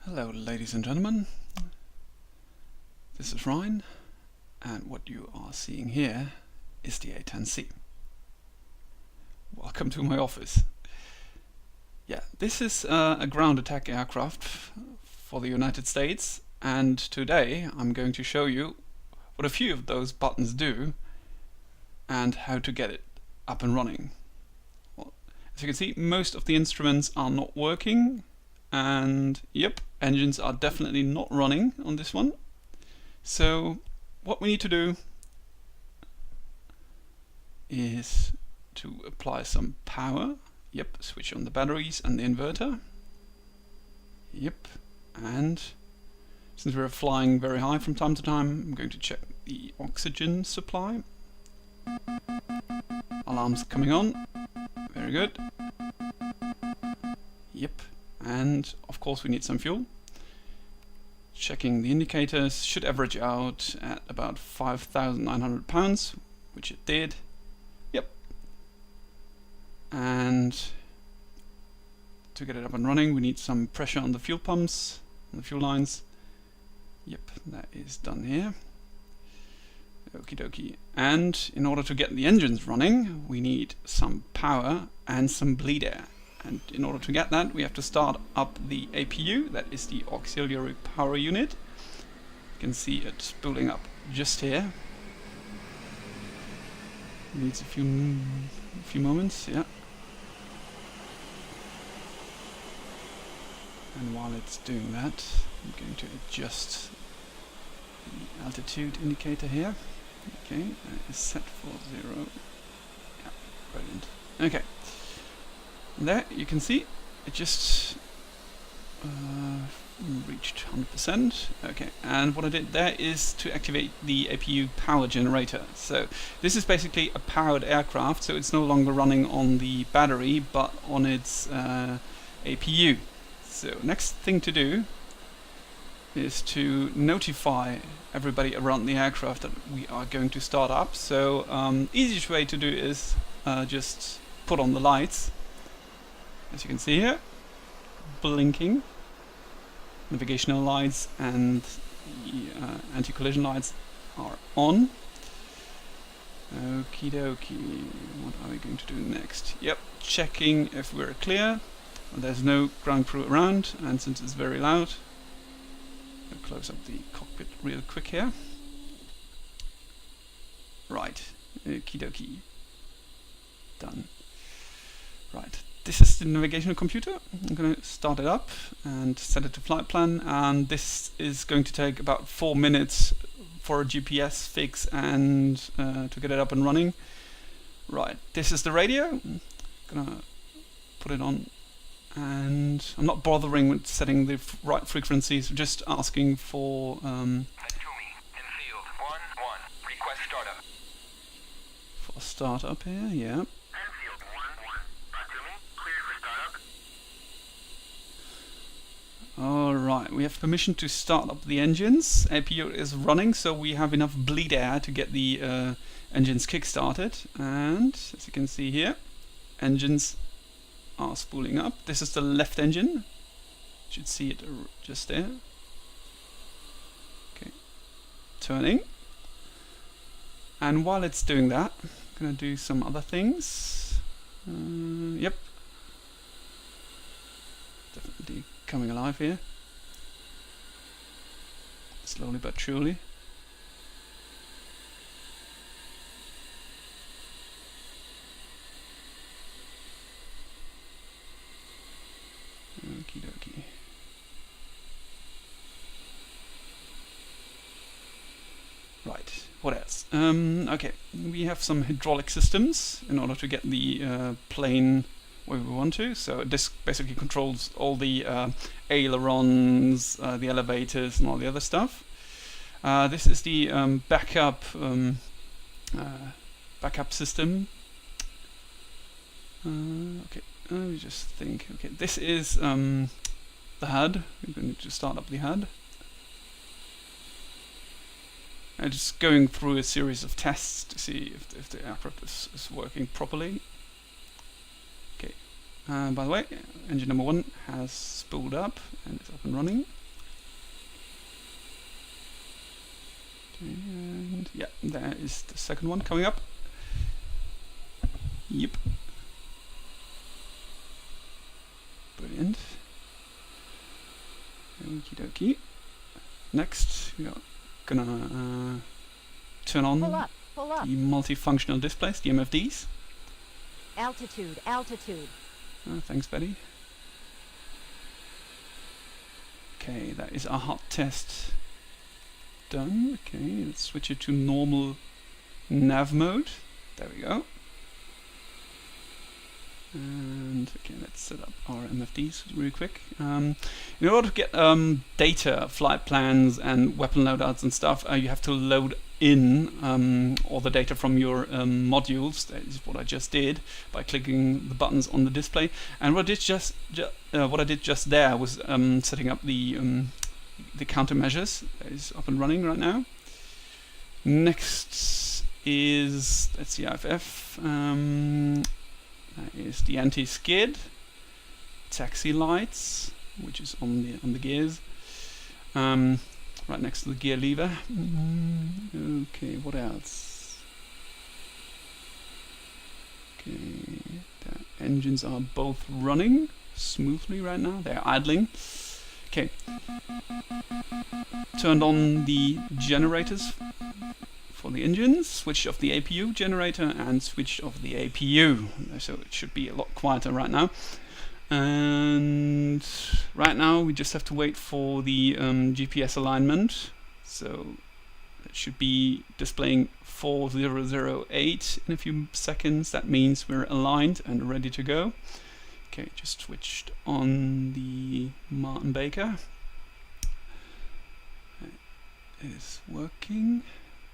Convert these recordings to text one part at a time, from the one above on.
Hello ladies and gentlemen, this is Ryan, and what you are seeing here is the A-10C. Welcome to my office. Yeah, this is a ground attack aircraft for the United States, and today I'm going to show you what a few of those buttons do and how to get it up and running. Well, as you can see, most of the instruments are not working, and yep, engines are definitely not running on this one. So what we need to do is to apply some power. Yep, switch on the batteries and the inverter. Yep, and since we're flying very high from time to time, I'm going to check the oxygen supply. Alarms coming on. Very good. Yep. And of course we need some fuel. Checking the indicators, should average out at about 5,900 pounds, which it did. Yep. And to get it up and running, we need some pressure on the fuel pumps, on the fuel lines. Yep, that is done here. Okie dokie. And in order to get the engines running, we need some power and some bleed air. And in order to get that, we have to start up the APU, that is the auxiliary power unit. You can see it spooling up just here. Needs a few moments, yeah. And while it's doing that, I'm going to adjust the altitude indicator here. Okay, that is set for 0. Yeah, brilliant. Okay. There you can see it just reached 100%. Okay, and what I did there is to activate the APU power generator. So this is basically a powered aircraft, so it's no longer running on the battery but on its APU. So next thing to do is to notify everybody around the aircraft that we are going to start up. So easiest way to do is just put on the lights. As you can see here, blinking, navigational lights and the anti-collision lights are on. Okie dokie, what are we going to do next? Yep, checking if we're clear. There's no ground crew around, and since it's very loud, I'll close up the cockpit real quick here. Right, okie dokie, done. Right. This is the navigational computer. I'm going to start it up and set it to flight plan, and this is going to take about 4 minutes for a GPS fix and to get it up and running. Right, this is the radio. I'm going to put it on, and I'm not bothering with setting the right frequencies, just asking for for startup here, yeah. Alright, we have permission to start up the engines. APU is running, so we have enough bleed air to get the engines kick-started. And as you can see here, engines are spooling up. This is the left engine. You should see it just there. Okay, turning. And while it's doing that, I'm going to do some other things. Yep. Definitely coming alive here, slowly but surely. Okie dokie. Right, what else? Okay, we have some hydraulic systems in order to get the plane where we want to. So this basically controls all the ailerons, the elevators and all the other stuff. This is the backup system. Okay, let me just think. Okay, this is the HUD. We're going to start up the HUD. And just going through a series of tests to see if the aircraft is working properly. By the way, engine number 1 has spooled up and is up and running. And yeah, there is the second one coming up. Yep. Brilliant. Okie dokie. Next, we are gonna turn on pull up. the multifunctional displays, the MFDs. Altitude. Oh, thanks, Betty. Okay, that is our hot test done. Okay, let's switch it to normal nav mode. There we go. And okay, let's set up our MFDs really quick. In order to get data, flight plans, and weapon loadouts and stuff, you have to load in all the data from your modules. That is what I just did by clicking the buttons on the display. And what I did just there was setting up the countermeasures. That is up and running right now. Next is, let's see, IFF. That is the anti-skid, taxi lights, which is on the gears, right next to the gear lever. Okay, what else? Okay, the engines are both running smoothly right now. They're idling. Okay, turned on the generators for the engines, switched off the APU generator, and switched off the APU. So it should be a lot quieter right now. And right now we just have to wait for the GPS alignment. So it should be displaying 4008 in a few seconds. That means we're aligned and ready to go. Okay, just switched on the Martin Baker. It is working.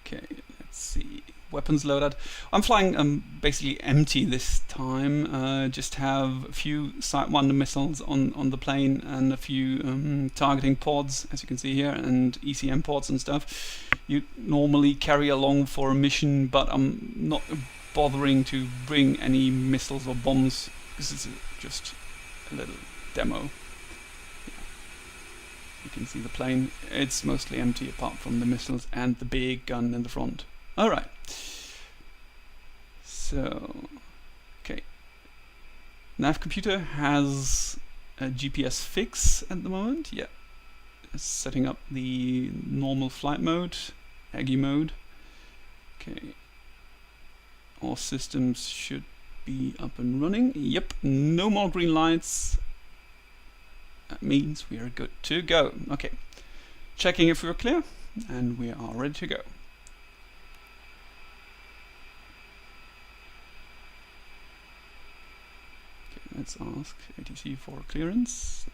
Okay, let's see. Weapons loaded. I'm flying basically empty this time. Just have a few Sidewinder missiles on the plane and a few targeting pods, as you can see here, and ECM pods and stuff. You normally carry along for a mission, but I'm not bothering to bring any missiles or bombs because it's just a little demo. You can see the plane. It's mostly empty apart from the missiles and the big gun in the front. Alright. So, okay. Nav computer has a GPS fix at the moment. Yeah. It's setting up the normal flight mode, Aggie mode. Okay. All systems should be up and running. Yep. No more green lights. That means we are good to go. Okay, checking if we're clear, and we are ready to go. Okay, let's ask ATC for clearance.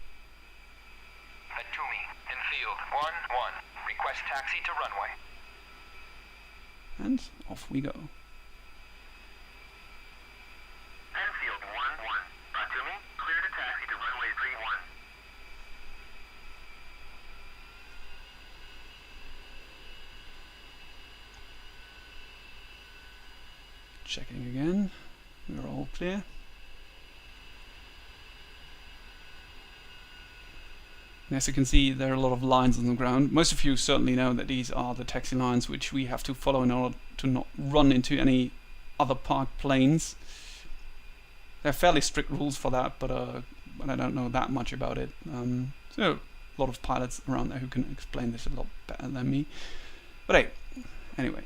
Atumi, in field 1-1. Request taxi to runway. And off we go. Enfield 1-1. Atumi, clear to taxi to runway 31. Checking again. We're all clear. And as you can see, there are a lot of lines on the ground. Most of you certainly know that these are the taxi lines which we have to follow in order to not run into any other parked planes. There are fairly strict rules for that, but I don't know that much about it. So a lot of pilots around there who can explain this a lot better than me. But hey, anyway.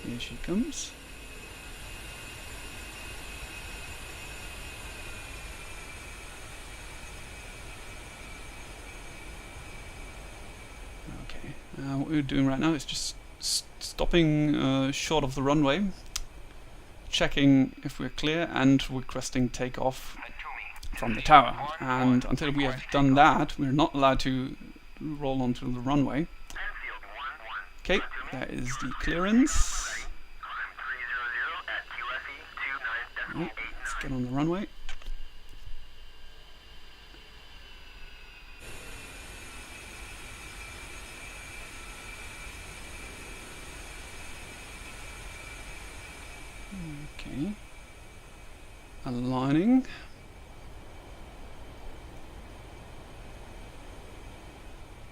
Here she comes. Okay, what we're doing right now is just stopping short of the runway, checking if we're clear, and requesting takeoff from the tower. And until we have done that, we're not allowed to roll onto the runway. Okay, that is the clearance. Right, let's get on the runway. Okay. aligning.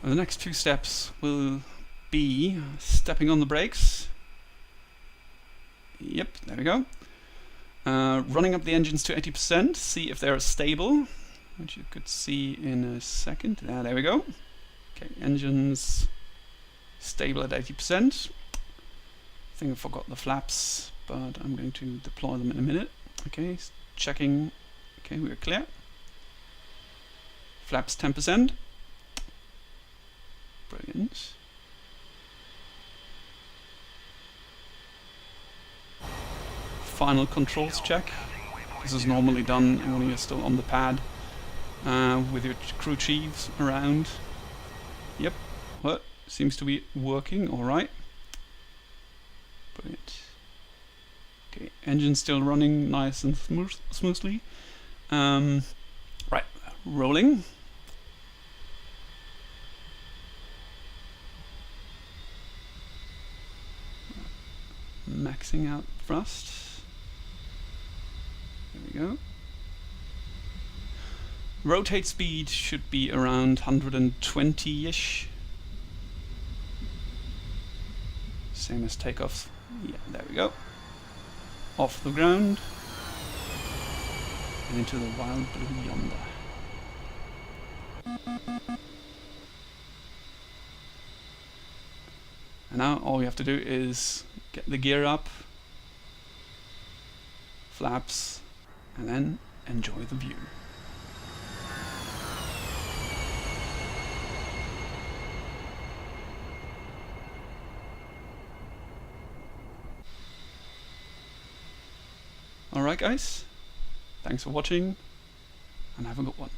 And the next 2 steps will be stepping on the brakes. Yep, there we go. Running up the engines to 80%, see if they're stable, which you could see in a second. There we go. Okay, engines stable at 80%. I think I forgot the flaps, but I'm going to deploy them in a minute. Okay, checking. Okay, we're clear. Flaps 10%. Brilliant. Final controls check. This is normally done when you're still on the pad with your crew chiefs around. Yep, well, seems to be working alright. Brilliant. Okay, engine still running nice and smoothly. Right, rolling. Maxing out thrust. There we go. Rotate speed should be around 120-ish. Same as takeoff. Yeah, there we go. Off the ground. And into the wild blue yonder. And now all we have to do is get the gear up, flaps, and then enjoy the view. Alright guys, thanks for watching and have a good one.